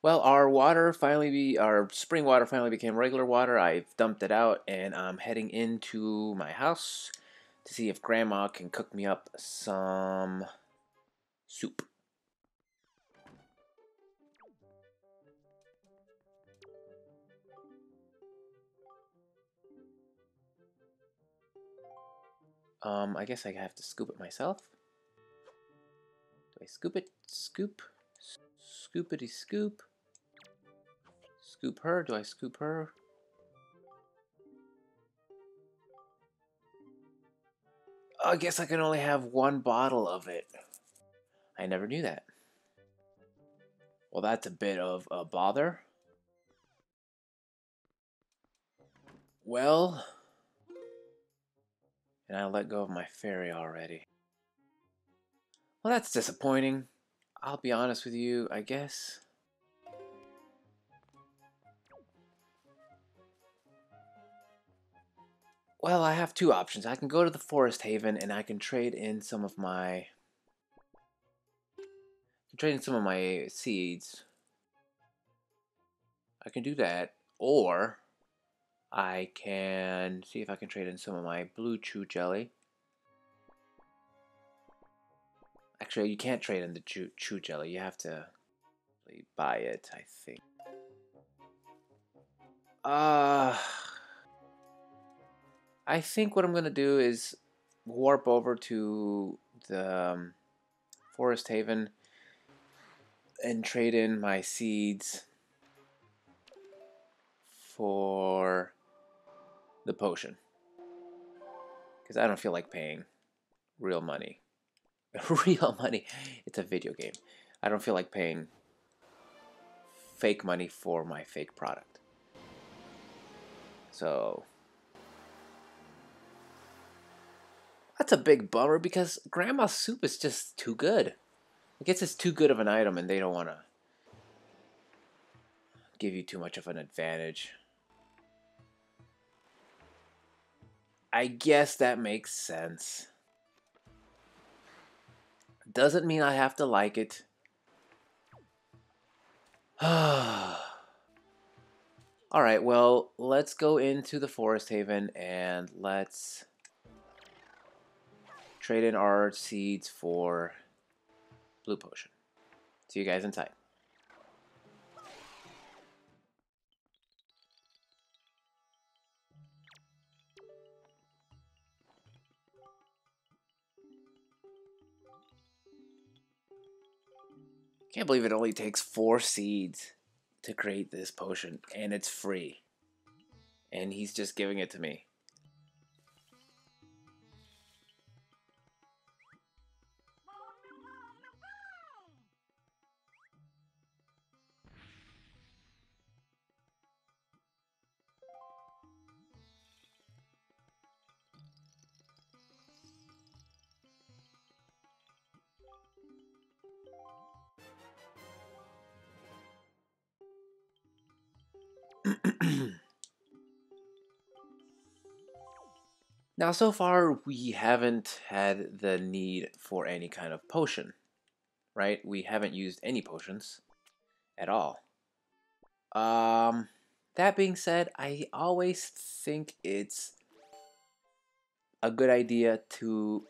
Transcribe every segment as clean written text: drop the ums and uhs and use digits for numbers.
Well, our spring water finally became regular water. I've dumped it out, and I'm heading into my house to see if Grandma can cook me up some soup. I guess I have to scoop it myself. Do I scoop it? Scoop. Scoopity scoop. Scoop her. Do I scoop her? I guess I can only have one bottle of it. I never knew that. Well, that's a bit of a bother. Well, and I let go of my fairy already. Well, that's disappointing. I'll be honest with you, I guess. Well, I have two options. I can go to the Forest Haven and I can trade in some of my seeds. I can do that, or I can see if I can trade in some of my blue chew jelly. Actually, you can't trade in the chew jelly. You have to buy it, I think. Uh, I think what I'm gonna do is warp over to the Forest Haven and trade in my seeds for the potion, because I don't feel like paying real money. Real money. It's a video game. I don't feel like paying fake money for my fake product. So that's a big bummer because Grandma's soup is just too good. I guess it's too good of an item and they don't want to give you too much of an advantage. I guess that makes sense. Doesn't mean I have to like it. Alright, well, let's go into the Forest Haven and let's trade in our seeds for blue potion. See you guys inside. Can't believe it only takes 4 seeds to create this potion, and it's free. And he's just giving it to me. Now, so far, we haven't had the need for any kind of potion, right? We haven't used any potions at all. Um, that being said, I always think it's a good idea to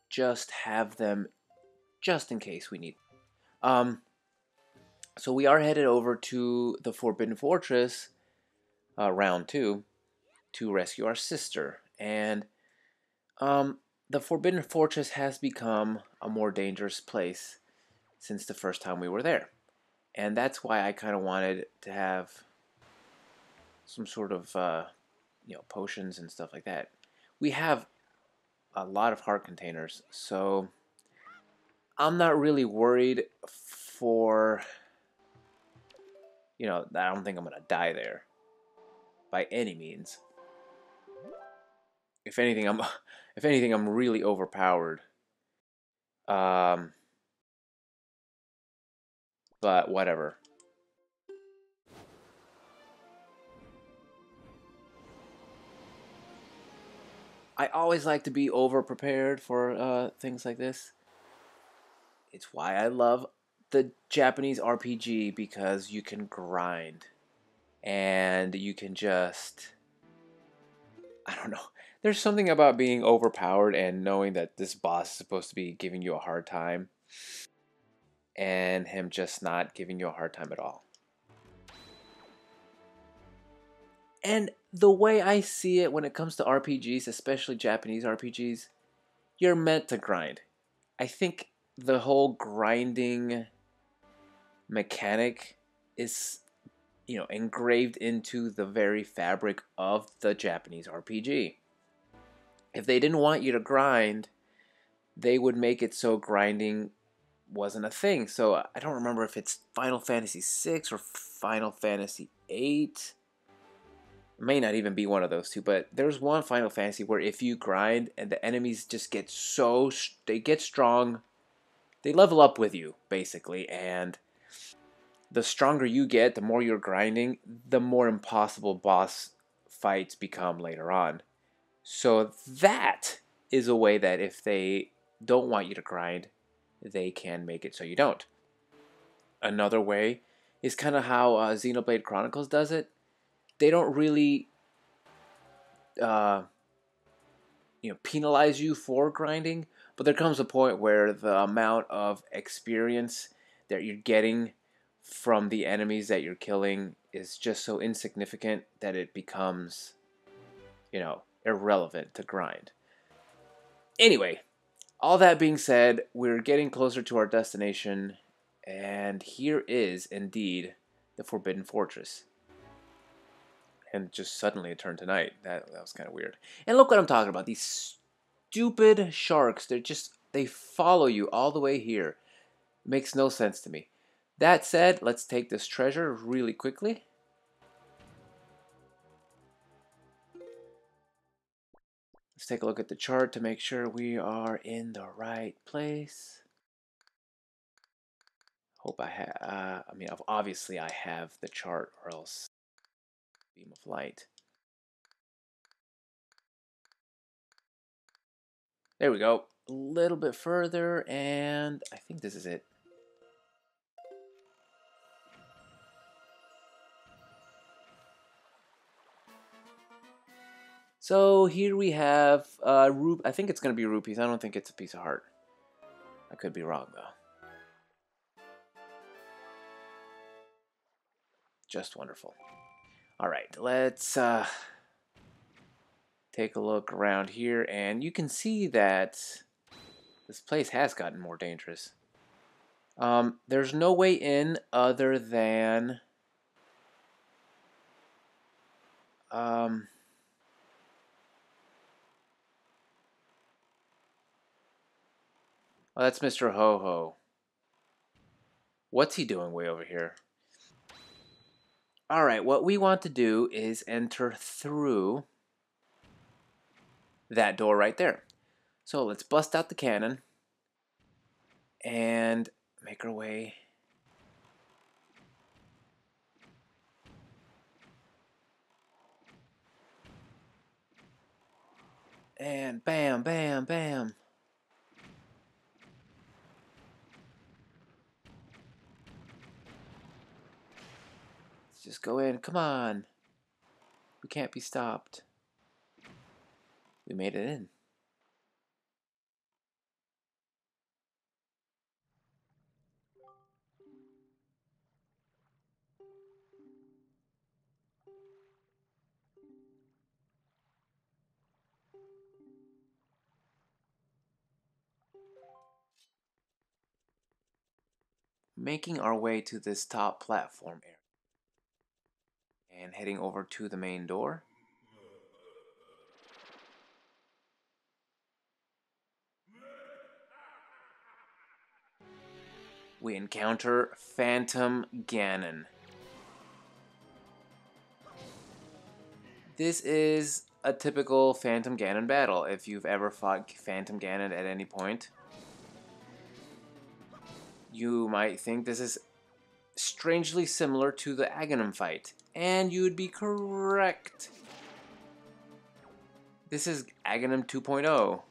just have them just in case we need. Um, so we are headed over to the Forbidden Fortress, round 2, to rescue our sister. And the Forbidden Fortress has become a more dangerous place since the first time we were there. And that's why I kind of wanted to have some sort of, potions and stuff like that. We have a lot of heart containers, so I'm not really worried for, I don't think I'm going to die there by any means. If anything, I'm really overpowered. Um, but whatever. I always like to be over prepared for things like this. It's why I love the Japanese RPG because you can grind and you can just, I don't know. There's something about being overpowered and knowing that this boss is supposed to be giving you a hard time and him just not giving you a hard time at all. And the way I see it when it comes to RPGs, especially Japanese RPGs, you're meant to grind. I think the whole grinding mechanic is, engraved into the very fabric of the Japanese RPG. If they didn't want you to grind, they would make it so grinding wasn't a thing. So I don't remember if it's Final Fantasy VI or Final Fantasy VIII. It may not even be one of those two, but there's one Final Fantasy where if you grind and the enemies just get they get strong, they level up with you basically, and the stronger you get, the more you're grinding, the more impossible boss fights become later on. So that is a way that if they don't want you to grind, they can make it so you don't. Another way is kind of how Xenoblade Chronicles does it. They don't really, uh, penalize you for grinding, but there comes a point where the amount of experience that you're getting from the enemies that you're killing is just so insignificant that it becomes, irrelevant to grind. Anyway, all that being said, we're getting closer to our destination, and here is indeed the Forbidden Fortress. And just suddenly it turned to night. That was kind of weird. And look what I'm talking about. These stupid sharks. They follow you all the way here. It makes no sense to me. That said, let's take this treasure really quickly. Let's take a look at the chart to make sure we are in the right place. Hope I have, obviously I have the chart or else beam of light. There we go. A little bit further, and I think this is it. So here we have I think it's going to be rupees. I don't think it's a piece of heart. I could be wrong, though. Just wonderful. All right, let's take a look around here, and you can see that this place has gotten more dangerous. There's no way in other than... oh, that's Mr. Ho-Ho. What's he doing way over here? Alright, what we want to do is enter through that door right there. So let's bust out the cannon and make our way. And bam, bam, bam. Let's just go in. Come on. We can't be stopped. We made it in. Making our way to this top platform area. And heading over to the main door. We encounter Phantom Ganon. This is a typical Phantom Ganon battle. If you've ever fought Phantom Ganon at any point, you might think this is strangely similar to the Aghanim fight. And you would be correct. This is Aghanim 2.0.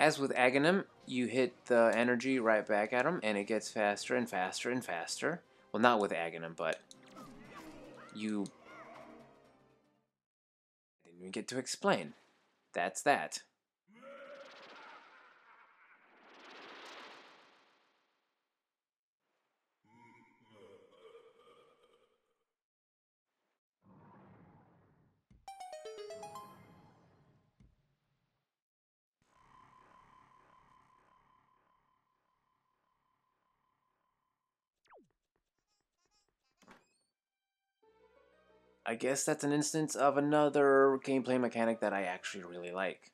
As with Aghanim, you hit the energy right back at him, and it gets faster and faster and faster. Well, not with Aghanim, but you... I didn't even get to explain. That's that. I guess that's an instance of another gameplay mechanic that I actually really like.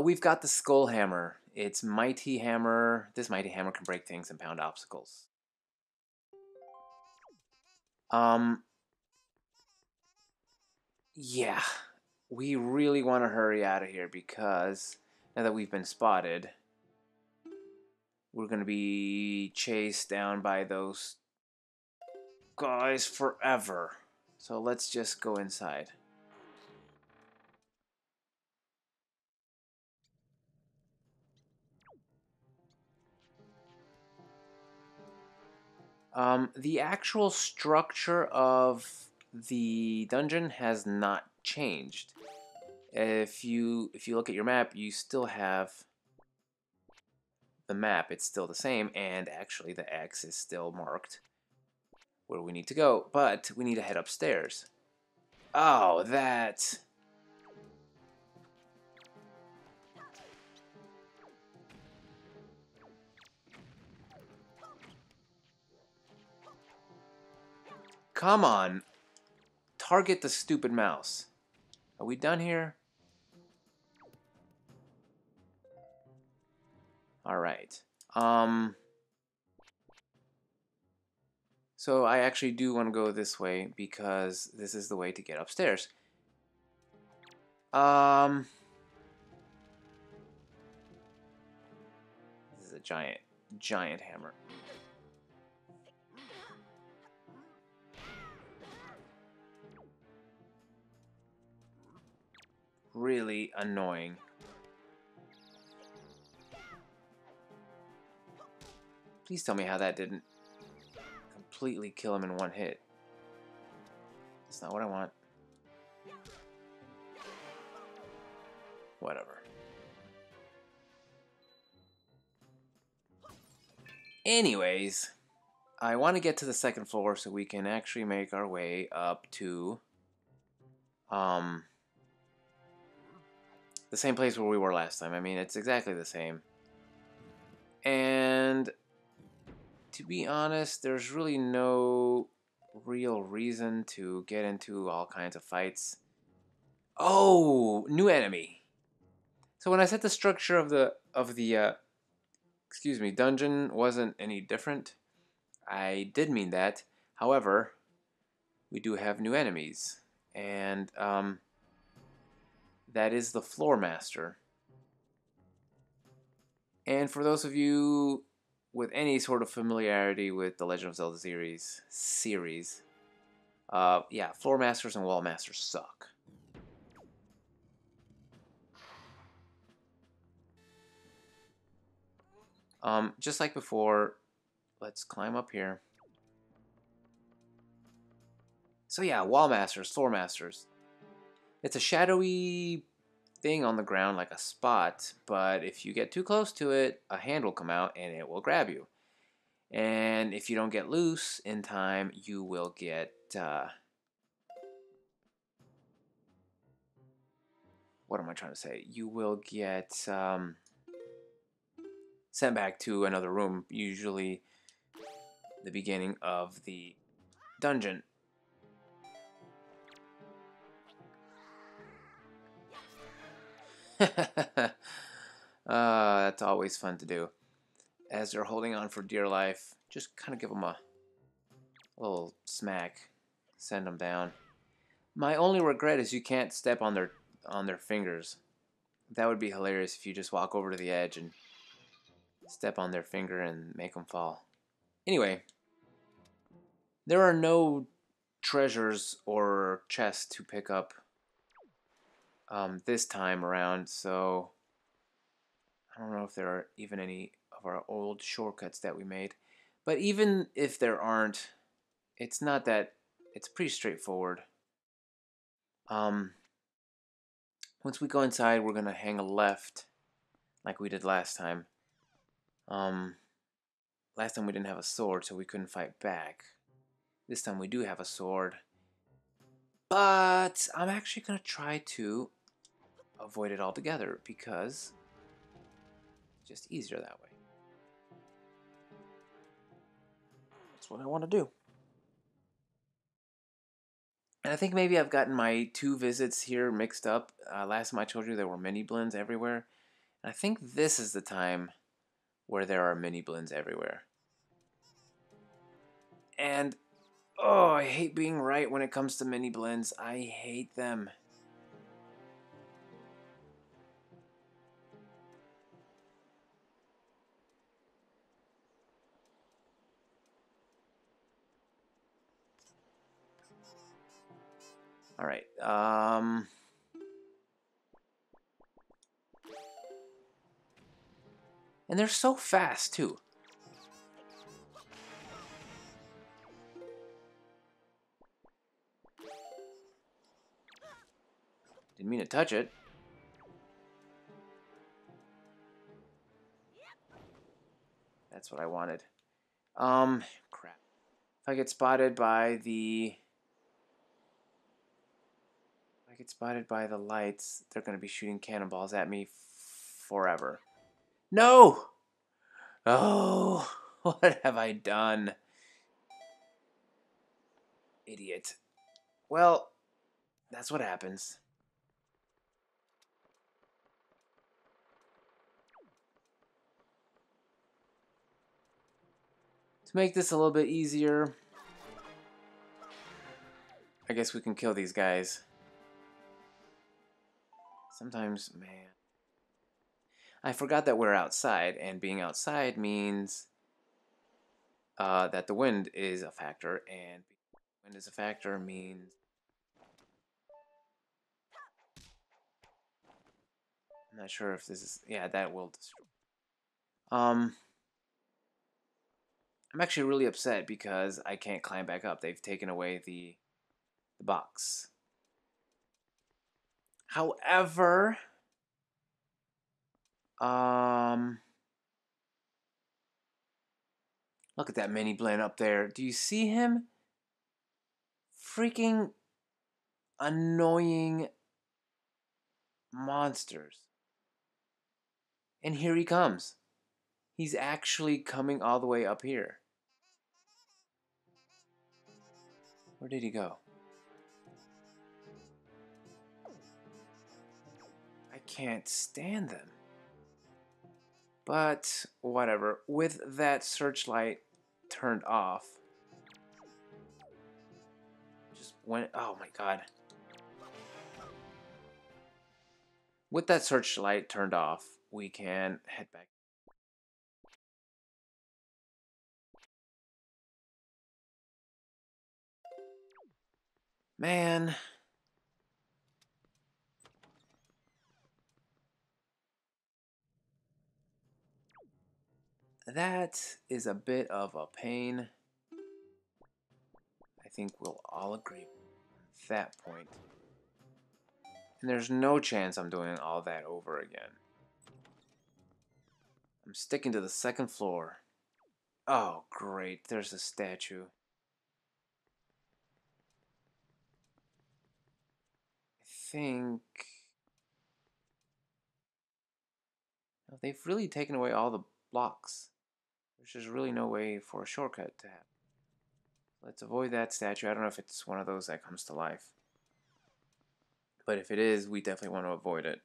We've got the Skull Hammer. It's Mighty Hammer. This Mighty Hammer can break things and pound obstacles. Yeah, we really want to hurry out of here because now that we've been spotted, we're going to be chased down by those guys forever. So let's just go inside. The actual structure of the dungeon has not changed. If you look at your map, you still have the map. It's still the same, and actually the X is still marked where we need to go, but we need to head upstairs. Oh, that... Come on. Target the stupid mouse. Are we done here? Alright. So I actually do want to go this way because this is the way to get upstairs. This is a giant hammer. Really annoying. Please tell me how that didn't completely kill him in one hit. That's not what I want. Whatever. Anyways, I want to get to the second floor so we can actually make our way up to the same place where we were last time. I mean, it's exactly the same. And to be honest, there's really no real reason to get into all kinds of fights. Oh, new enemy. So when I said the structure of the dungeon wasn't any different, I did mean that. However, we do have new enemies, and that is the Floor Master. And for those of you with any sort of familiarity with the Legend of Zelda series, yeah, Floor Masters and Wall Masters suck. Just like before, let's climb up here. So yeah, Wall Masters, Floor Masters. It's a shadowy thing on the ground like a spot, but if you get too close to it, a hand will come out and it will grab you. And if you don't get loose in time, you will get... what am I trying to say? You will get sent back to another room, usually the beginning of the dungeon. That's always fun to do. As they're holding on for dear life, just kind of give them a little smack, send them down. My only regret is you can't step on their fingers. That would be hilarious if you just walk over to the edge and step on their finger and make them fall. Anyway, there are no treasures or chests to pick up this time around, so I don't know if there are even any of our old shortcuts that we made. But even if there aren't, it's not that, it's pretty straightforward. Um, Once we go inside, we're going to hang a left like we did last time. Um, Last time we didn't have a sword, so we couldn't fight back. This time we do have a sword. But I'm actually going to try to avoid it altogether because it's just easier that way. That's what I want to do. And I think maybe I've gotten my two visits here mixed up. Last time I told you there were mini blends everywhere. And I think this is the time where there are mini blends everywhere. And oh, I hate being right when it comes to mini blends. I hate them. All right. And they're so fast too. Didn't mean to touch it. That's what I wanted. Crap. If I get spotted by the... If I get spotted by the lights, they're going to be shooting cannonballs at me forever. No! Oh, what have I done? Idiot. Well, that's what happens. To make this a little bit easier, I guess we can kill these guys. Sometimes, man. I forgot that we're outside, and being outside means that the wind is a factor, and wind is a factor means... I'm not sure if this is... Yeah, that will destroy. I'm actually really upset because I can't climb back up. They've taken away the box. However, look at that mini blend up there. Do you see him? Freaking annoying monsters. And here he comes. He's actually coming all the way up here. Where did he go? I can't stand them. But whatever. With that searchlight turned off, just went... Oh my god. With that searchlight turned off, we can head back. Man. That is a bit of a pain. I think we'll all agree on that point. And there's no chance I'm doing all that over again. I'm sticking to the second floor. Oh, great. There's a statue. I think... They've really taken away all the blocks. There's just really no way for a shortcut to happen. Let's avoid that statue. I don't know if it's one of those that comes to life. But if it is, we definitely want to avoid it.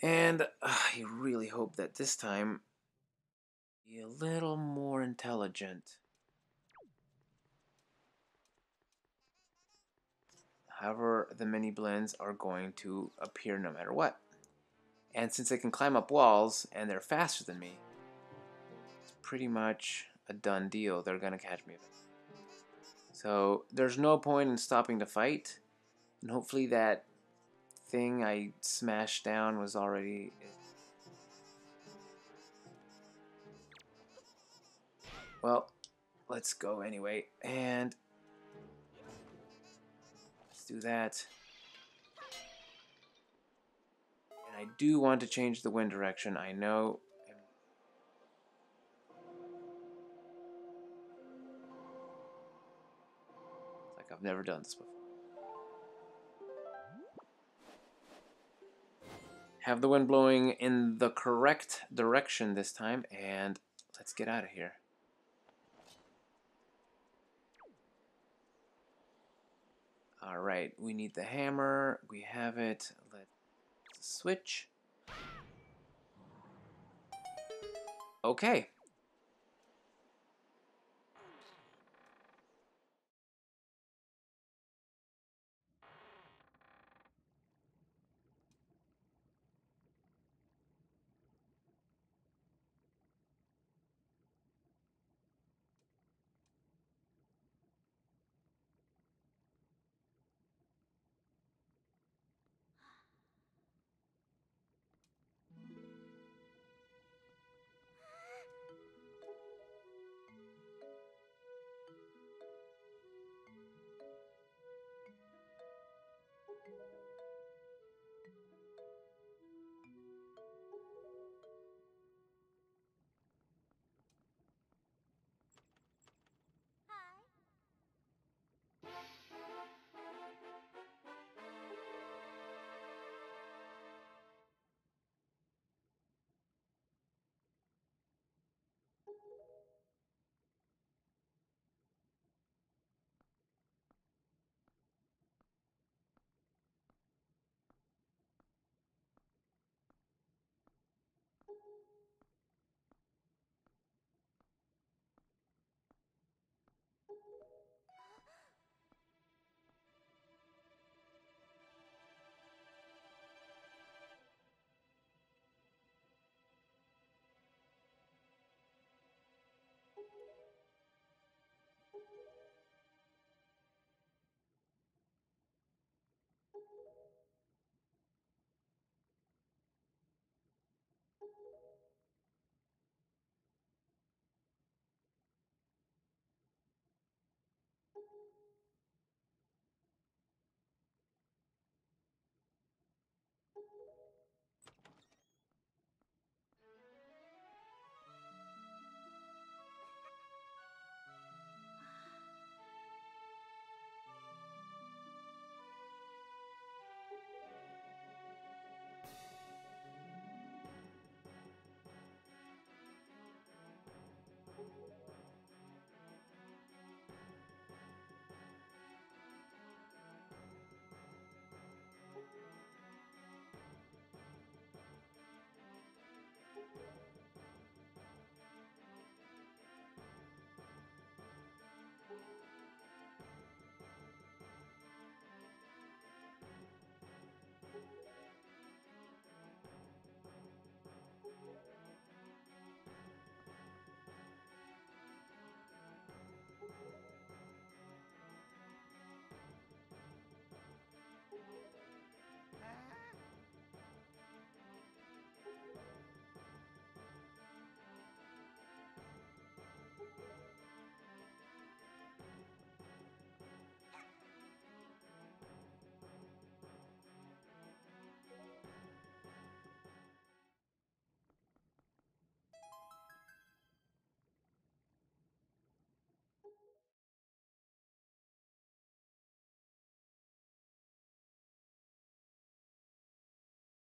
And I really hope that this time be a little more intelligent. However, the mini blends are going to appear no matter what. And since they can climb up walls and they're faster than me, it's pretty much a done deal. They're gonna catch me. So there's no point in stopping the fight. And hopefully that thing I smashed down was already... Well, let's go anyway. And let's do that. And I do want to change the wind direction. I know... It's like I've never done this before. Have the wind blowing in the correct direction this time, and let's get out of here. Alright, we need the hammer. We have it. Let's switch. Okay,